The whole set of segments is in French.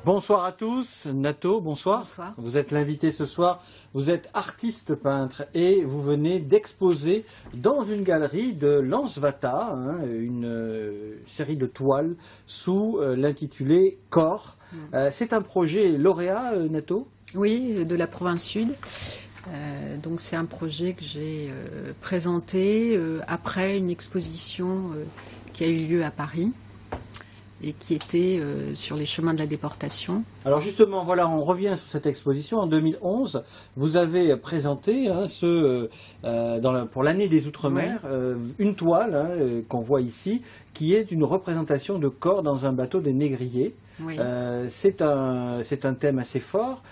Bonsoir à tous, Nato, bonsoir. Bonsoir. Vous êtes l'invité ce soir, vous êtes artiste peintre et vous venez d'exposer dans une galerie de Lansvata, une série de toiles sous l'intitulé Corps. C'est un projet lauréat, Nato? Oui, de la province sud. Donc c'est un projet que j'ai présenté après une exposition qui a eu lieu à Paris et qui était sur les chemins de la déportation. Alors justement, voilà, on revient sur cette exposition. En 2011, vous avez présenté pour l'année des Outre-mer une toile qu'on voit ici, qui est une représentation de corps dans un bateau des négriers. Oui. C'est un thème assez fort.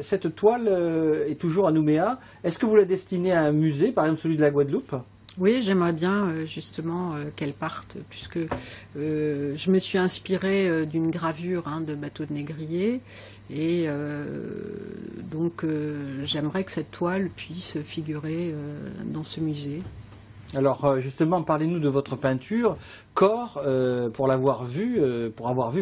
Cette toile est toujours à Nouméa. Est-ce que vous la destinez à un musée, par exemple celui de la Guadeloupe ? Oui, j'aimerais bien justement qu'elle parte, puisque je me suis inspirée d'une gravure de bateau de négrier, et donc j'aimerais que cette toile puisse figurer dans ce musée. Alors justement, parlez-nous de votre peinture. Corps, pour avoir vu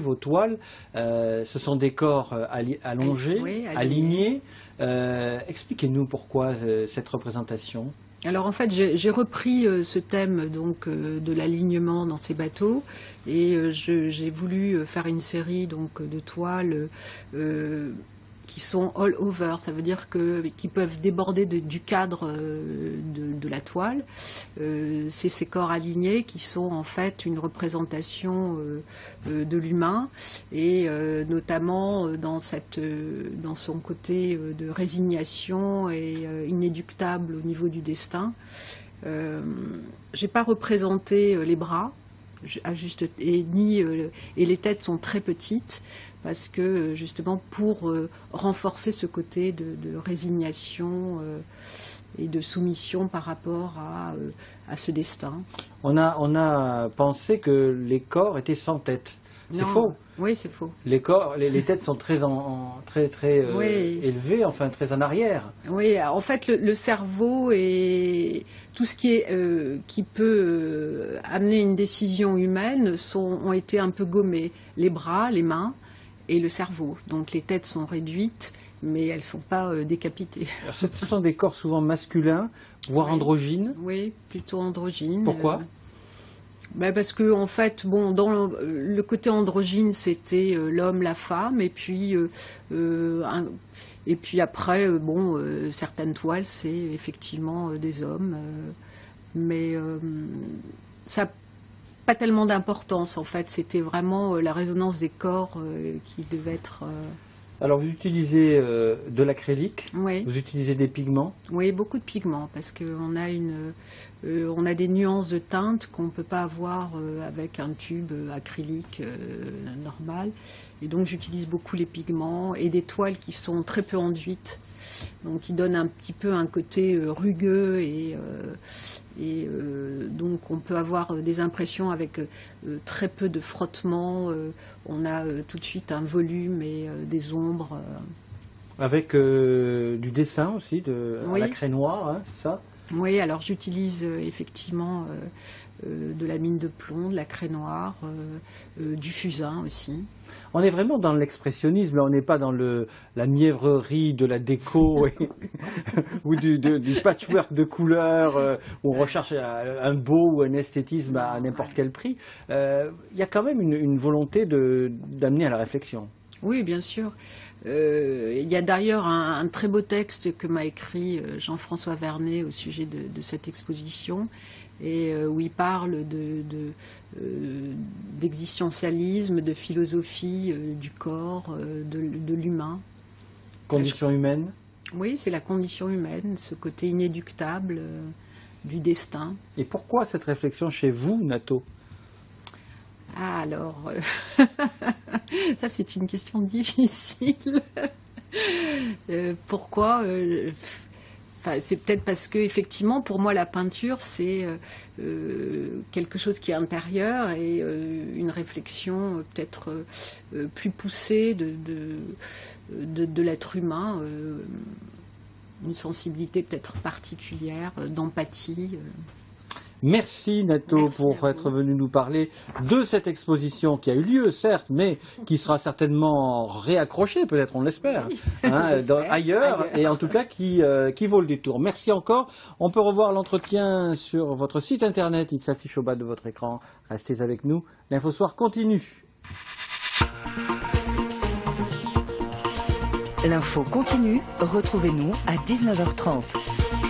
vos toiles, ce sont des corps allongés, oui, alignés. Expliquez-nous pourquoi cette représentation. Alors en fait, j'ai repris ce thème donc de l'alignement dans ces bateaux, et j'ai voulu faire une série donc de toiles qui sont all over, ça veut dire qui peuvent déborder du cadre de la toile. C'est ces corps alignés qui sont en fait une représentation de l'humain, et notamment dans son côté de résignation et inéluctable au niveau du destin. J'ai pas représenté les bras et les têtes sont très petites, parce que justement pour renforcer ce côté de résignation et de soumission par rapport à ce destin. On a pensé que les corps étaient sans tête. C'est faux. Oui, c'est faux. Les têtes sont très élevées, enfin très en arrière. Oui, en fait, le cerveau et tout ce qui peut amener une décision humaine ont été un peu gommés. Les bras, les mains et le cerveau. Donc les têtes sont réduites, mais elles ne sont pas décapitées. Alors, ce sont des corps souvent masculins, voire androgynes. Oui, plutôt androgynes. Pourquoi parce que en fait, dans le côté androgyne, c'était l'homme, la femme, et puis après, certaines toiles, c'est effectivement des hommes, mais ça n'a pas tellement d'importance en fait. C'était vraiment la résonance des corps qui devait être. Alors vous utilisez de l'acrylique, oui. Vous utilisez des pigments. Oui, beaucoup de pigments, parce qu'on a on a des nuances de teintes qu'on ne peut pas avoir avec un tube acrylique normal. Et donc j'utilise beaucoup les pigments et des toiles qui sont très peu enduites, donc qui donnent un petit peu un côté rugueux, et donc on peut avoir des impressions avec très peu de frottement. On a tout de suite un volume et des ombres. Avec du dessin aussi, à la craie noire, c'est ça? Oui, alors j'utilise effectivement de la mine de plomb, de la craie noire, du fusain aussi. On est vraiment dans l'expressionnisme, on n'est pas dans la mièvrerie de la déco ou du patchwork de couleurs où on recherche un beau ou un esthétisme à n'importe quel prix. Il y a quand même une volonté d'amener à la réflexion. Oui, bien sûr. Il y a d'ailleurs un très beau texte que m'a écrit Jean-François Vernet au sujet de cette exposition, et où il parle d'existentialisme, de philosophie du corps, de l'humain. Condition humaine? Oui, c'est la condition humaine, ce côté inéluctable du destin. Et pourquoi cette réflexion chez vous, Nato? Ah, alors, ça c'est une question difficile. Pourquoi c'est peut-être parce que, effectivement, pour moi, la peinture, c'est quelque chose qui est intérieur, et une réflexion peut-être plus poussée de l'être humain, une sensibilité peut-être particulière, d'empathie. Merci Nato Merci pour à être vous. venu nous parler de cette exposition qui a eu lieu, certes, mais qui sera certainement réaccrochée, peut-être, on l'espère, Oui, ailleurs, ailleurs. et en tout cas qui vaut le détour. Merci encore. On peut revoir l'entretien sur votre site internet, il s'affiche au bas de votre écran. Restez avec nous, l'Infosoir continue. L'info continue, retrouvez-nous à 19h30.